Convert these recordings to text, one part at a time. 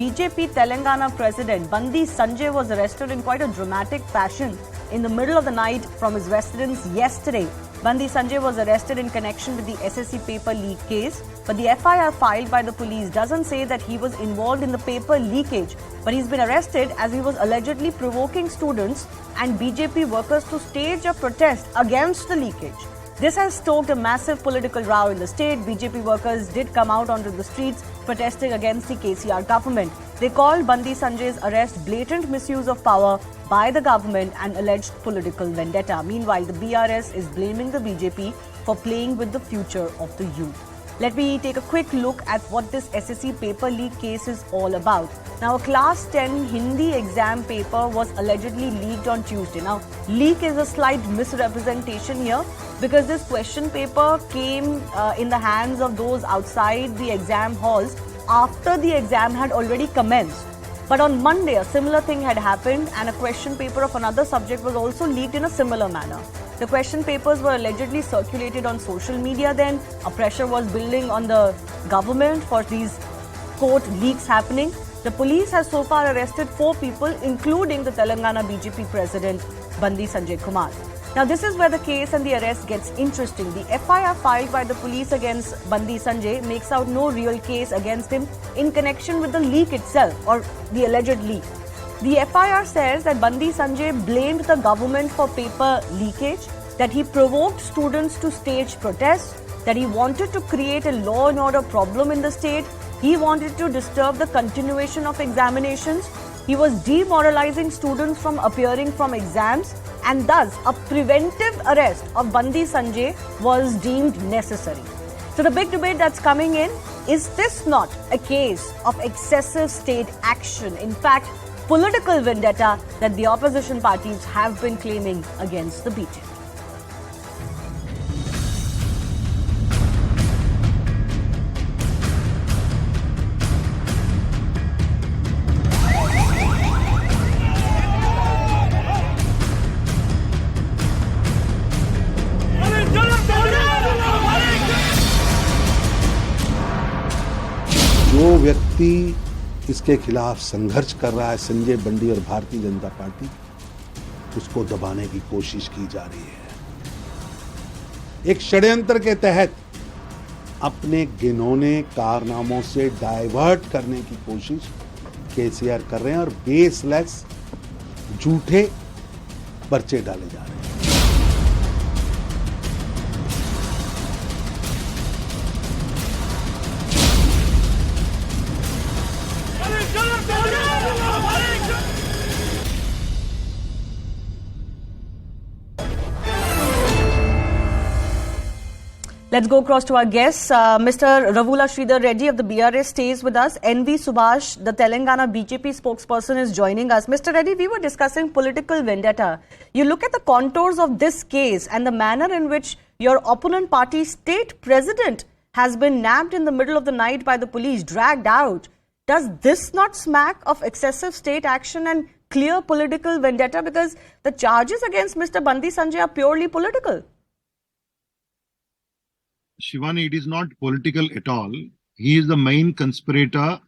BJP Telangana President Bandi Sanjay was arrested in quite a dramatic fashion in the middle of the night from his residence yesterday. Bandi Sanjay was arrested in connection with the SSC paper leak case, but the FIR filed by the police doesn't say that he was involved in the paper leakage. But he's been arrested as he was allegedly provoking students and BJP workers to stage a protest against the leakage. This has stoked a massive political row in the state. BJP workers did come out onto the streets protesting against the KCR government. They called Bandi Sanjay's arrest blatant misuse of power by the government and alleged political vendetta. Meanwhile, the BRS is blaming the BJP for playing with the future of the youth. Let me take a quick look at what this SSC paper leak case is all about. Now, a class 10 Hindi exam paper was allegedly leaked on Tuesday. Now, leak is a slight misrepresentation here because this question paper came in the hands of those outside the exam halls after the exam had already commenced. But on Monday, a similar thing had happened and a question paper of another subject was also leaked in a similar manner. The question papers were allegedly circulated on social media then. A pressure was building on the government for these court leaks happening. The police has so far arrested 4 people, including the Telangana BJP president, Bandi Sanjay Kumar. Now, this is where the case and the arrest gets interesting. The FIR filed by the police against Bandi Sanjay makes out no real case against him in connection with the leak itself or the alleged leak. The FIR says that Bandi Sanjay blamed the government for paper leakage, that he provoked students to stage protests, that he wanted to create a law and order problem in the state, he wanted to disturb the continuation of examinations, he was demoralizing students from appearing from exams, and thus a preventive arrest of Bandi Sanjay was deemed necessary. So the big debate that's coming in, is this not a case of excessive state action? In fact, political vendetta that the opposition parties have been claiming against the BJP. जो व्यक्ति इसके खिलाफ संघर्ष कर रहा है, संजय बंडी और Bharatiya Janata party, उसको दबाने की कोशिश की जा रही है। एक षड्यंत्र के तहत अपने घिनौने कारनामों से डाइवर्ट करने की कोशिश केसीआर कर रहे हैं और बेसलेस झूठे पर्चे डाले जा रहे हैं। Let's go across to our guests. Mr. Ravula Sridhar Reddy of the BRS stays with us. NV Subhash, the Telangana BJP spokesperson, is joining us. Mr. Reddy, we were discussing political vendetta. You look at the contours of this case and the manner in which your opponent party's state president has been nabbed in the middle of the night by the police, dragged out. Does this not smack of excessive state action and clear political vendetta? Because the charges against Mr. Bandi Sanjay are purely political. Shivani, it is not political at all. He is the main conspirator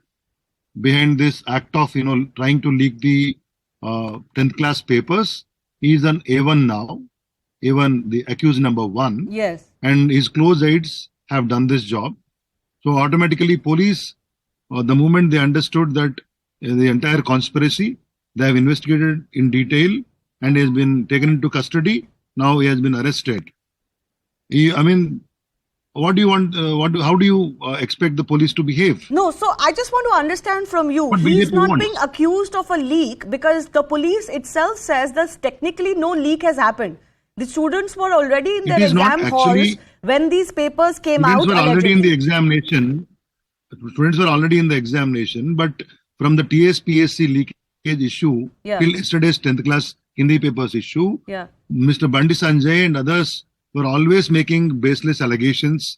behind this act of, trying to leak the 10th class papers. He is an A1 now, A1, the accused number 1. Yes. And his close aides have done this job. So automatically police, the moment they understood that the entire conspiracy, they have investigated in detail and he has been taken into custody. Now he has been arrested. What do you want? How do you expect the police to behave? No, so I just want to understand from you. What He's BJP not wants. being accused of a leak because the police itself says that technically no leak has happened. The students were already in their exam halls when these papers came out. Students were already in the examination. Students were already in the examination, but from the TSPSC leakage issue till yesterday's 10th class Hindi papers issue, Mr. Bandi Sanjay and others were always making baseless allegations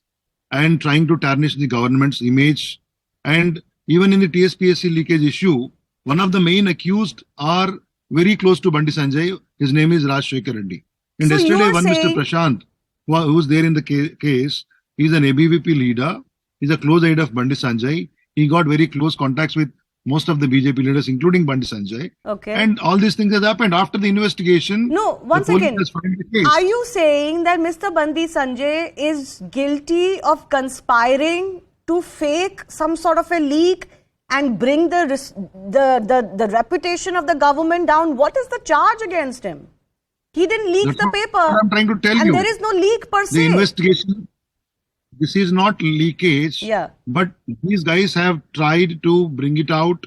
and trying to tarnish the government's image. And even in the TSPSC leakage issue, one of the main accused are very close to Bandi Sanjay. His name is Rajshekhar Reddy. And so yesterday, Mr. Prashant, who was there in the case, he's an ABVP leader. He's a close aide of Bandi Sanjay. He got very close contacts with most of the BJP leaders, including Bandi Sanjay. Okay. And all these things has happened after the investigation. No, one second. Are you saying that Mr. Bandi Sanjay is guilty of conspiring to fake some sort of a leak and bring the reputation of the government down? What is the charge against him? He didn't leak the paper. I'm trying to tell you. And there is no leak per se. The investigation, this is not leakage. Yeah. But these guys have tried to bring it out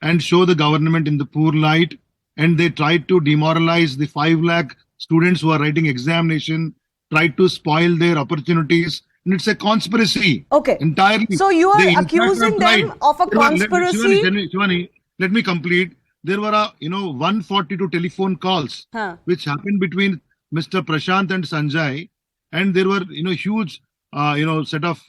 and show the government in the poor light. And they tried to demoralize the 5 lakh students who are writing examination, tried to spoil their opportunities. And it's a conspiracy. Okay. Entirely. So you are accusing them of a conspiracy? Shivani, let me complete. There were 142 telephone calls which happened between Mr. Prashant and Sanjay, and there were huge set of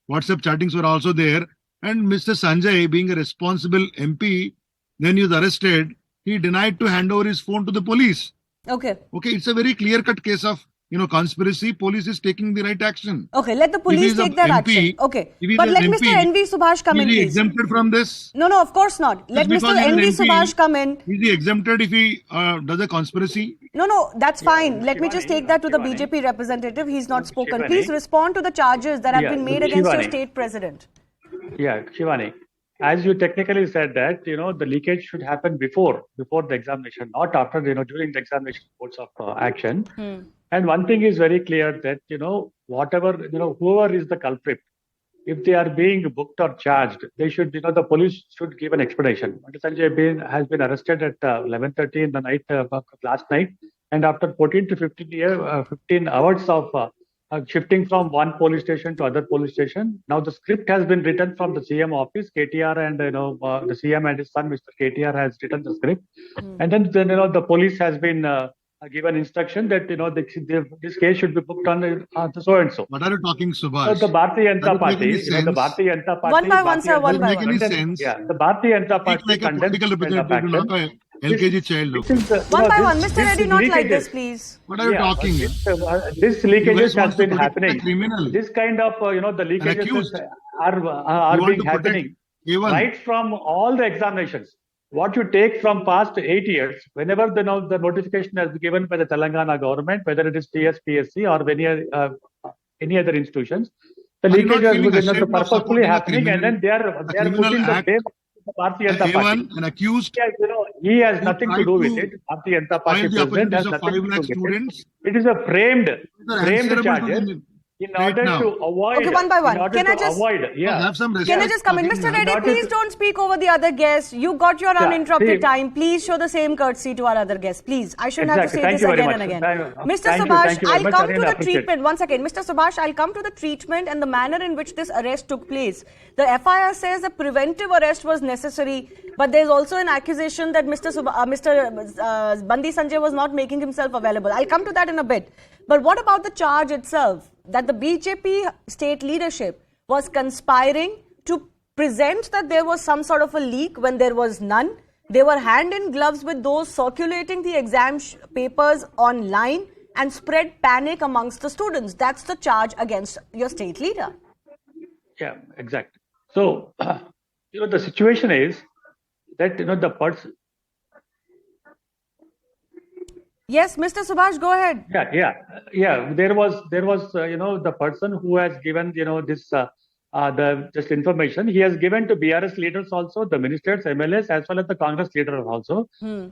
WhatsApp chattings were also there. And Mr. Sanjay, being a responsible MP, when he was arrested, he denied to hand over his phone to the police. Okay, it's a very clear-cut case of conspiracy. Police is taking the right action. Okay, let the police take that action. Okay, but let Mr. N.V. Subhash come in, please. Is he exempted from this? No, of course not. Let Mr. N.V. Subhash come in. Is he exempted if he does a conspiracy? No, that's fine. Let me just take that to the BJP representative. He's not spoken. Please respond to the charges that have been made against your state president. Yeah, Shivani, as you technically said that, the leakage should happen before the examination, not after, during the examination course of action. And one thing is very clear that, whoever is the culprit, if they are being booked or charged, they should, the police should give an explanation. Bandi Sanjay has been arrested at 11:30 in the night, last night. And after 14 to 15 hours of shifting from one police station to other police station, now the script has been written from the CM office, KTR, and, the CM and his son, Mr. KTR, has written the script. And then, the police has been given instruction that this case should be booked on the so and so. What are you talking, Subhash? So the Bharatiya Janata Party, the Bharatiya Janata Party. One by one, sir. One by one. Yeah, the Bharatiya Janata Party. Like a political representative, not a LKG child. One by one, Mr. Reddy, not like this, please. What are you talking? This leakages has been happening. This kind of the leakages are being happening right from all the examinations. What you take from past 8 years, whenever the notification has been given by the Telangana government, whether it is TSPSC or any other institutions, the leakages are purposefully happening, and then they are putting the blame on the Bharatiya Janata Party. An accused, he has nothing to do with it. Bharatiya Janata Party president has nothing to do with it. It is a framed charges. In order to avoid, okay, one by one. Can I just come in? Mr. Reddy, please don't speak over the other guests. You got your uninterrupted time. Please show the same courtesy to our other guests. Please. I shouldn't have to say this again and again. Mr. Subhash, I'll come to the treatment. One second. Mr. Subhash, I'll come to the treatment and the manner in which this arrest took place. The FIR says a preventive arrest was necessary, but there's also an accusation that Mr. Bandi Sanjay was not making himself available. I'll come to that in a bit. But what about the charge itself? That the BJP state leadership was conspiring to present that there was some sort of a leak when there was none. They were hand in gloves with those circulating the exam papers online and spread panic amongst the students. That's the charge against your state leader. Yeah, exactly. So, the situation is that, the person. Yes, Mr. Subhash, go ahead. Yeah. There was the person who has given this information. He has given to BRS leaders also, the ministers, MLAs, as well as the Congress leaders also.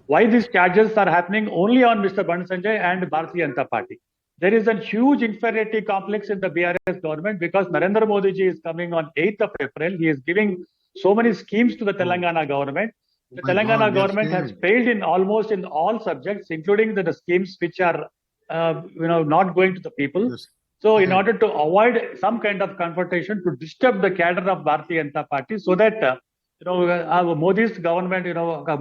Why these charges are happening only on Mr. Bandi Sanjay and Bharatiya Janata Party? There is a huge inferiority complex in the BRS government because Narendra Modi ji is coming on 8th of April. He is giving so many schemes to the Telangana government. The Telangana government has failed in almost in all subjects, including the schemes which are, not going to the people. Yes. So, in order to avoid some kind of confrontation, to disturb the cadre of Bharatiya Janata Party, so that Modi's government,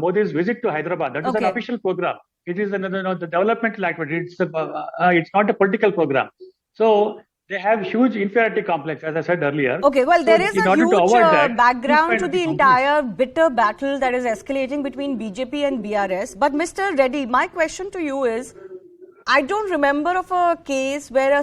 Modi's visit to Hyderabad, that is an official program. It is the developmental activity. It's not a political program. So, they have huge inferiority complex, as I said earlier. Okay, well, there is a huge background to the entire bitter battle that is escalating between BJP and BRS. But Mr. Reddy, my question to you is, I don't remember of a case where a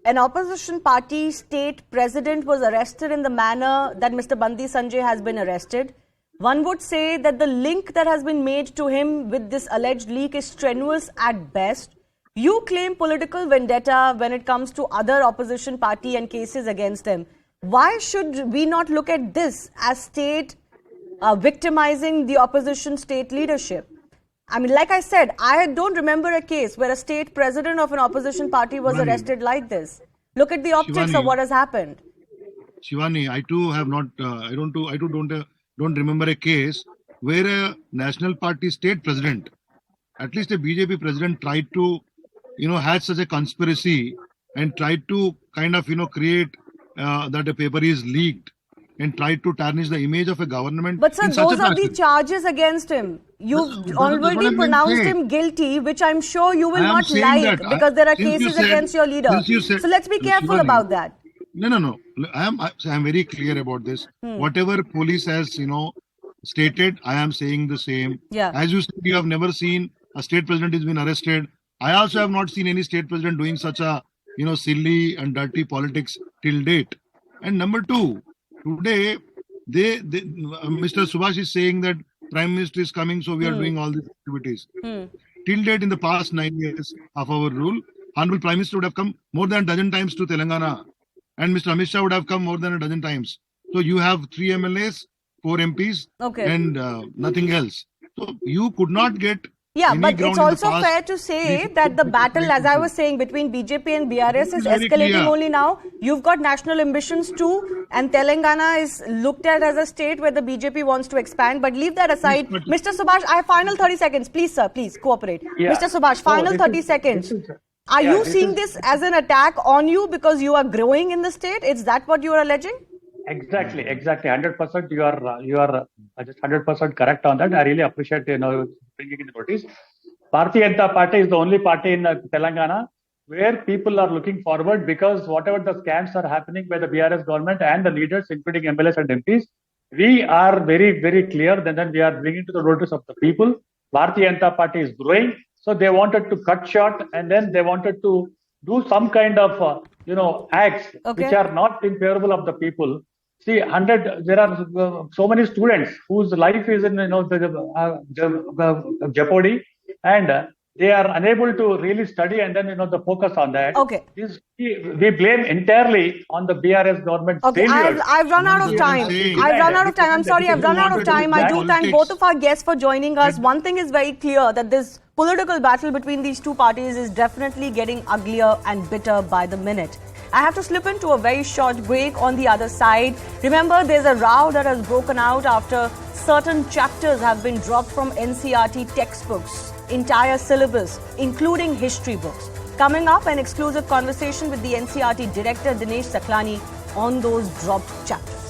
an opposition party state president was arrested in the manner that Mr. Bandi Sanjay has been arrested, one would say that the link that has been made to him with this alleged leak is strenuous at best. You claim political vendetta when it comes to other opposition party and cases against them. Why should we not look at this as state victimizing the opposition state leadership? I mean, like I said, I don't remember a case where a state president of an opposition party was arrested like this. Look at the optics of what has happened. Shivani, I too have not. I don't remember a case where a national party state president, at least a BJP president, tried to, had such a conspiracy and tried to kind of, create that a paper is leaked and tried to tarnish the image of a government. But sir, those are the charges against him. You've already pronounced him guilty, which I'm sure you will not like because there are cases against your leader. So let's be careful about that. No. I am very clear about this. Whatever police has, stated, I am saying the same. Yeah. As you said, you have never seen a state president has been arrested. I also have not seen any state president doing such a, silly and dirty politics till date. And number two, today, Mr. Subhash is saying that Prime Minister is coming, so we are doing all these activities. Till date, in the past 9 years of our rule, Honorable Prime Minister would have come more than a dozen times to Telangana. And Mr. Amit Shah would have come more than a dozen times. So you have 3 MLAs, 4 MPs, and nothing else. So you could not get. Yeah, but it's also fair to say that the battle, as I was saying, between BJP and BRS is escalating only now. You've got national ambitions too, and Telangana is looked at as a state where the BJP wants to expand. But leave that aside. Mr. Subhash, I have final 30 seconds. Please, sir, please cooperate. Yeah. Mr. Subhash, final 30 seconds. Are you seeing this as an attack on you because you are growing in the state? Is that what you are alleging? Exactly. 100%. You are just 100% correct on that. I really appreciate bringing in the notice. Bharatiya Janata Party is the only party in Telangana where people are looking forward because whatever the scams are happening by the BRS government and the leaders, including MLAs and MPs, we are very, very clear. Then we are bringing to the notice of the people. Bharatiya Janata Party is growing, so they wanted to cut short and then they wanted to do some kind of acts which are not in favorable of the people. See, there are so many students whose life is in jeopardy, and they are unable to really study and then the focus on that. Okay. We blame entirely on the BRS government. Okay, I've run out of time. I'm sorry, I've run out of time. I do thank both of our guests for joining us. One thing is very clear, that this political battle between these two parties is definitely getting uglier and bitter by the minute. I have to slip into a very short break. On the other side, remember, there's a row that has broken out after certain chapters have been dropped from NCERT textbooks, entire syllabus, including history books. Coming up, an exclusive conversation with the NCERT director Dinesh Saklani on those dropped chapters.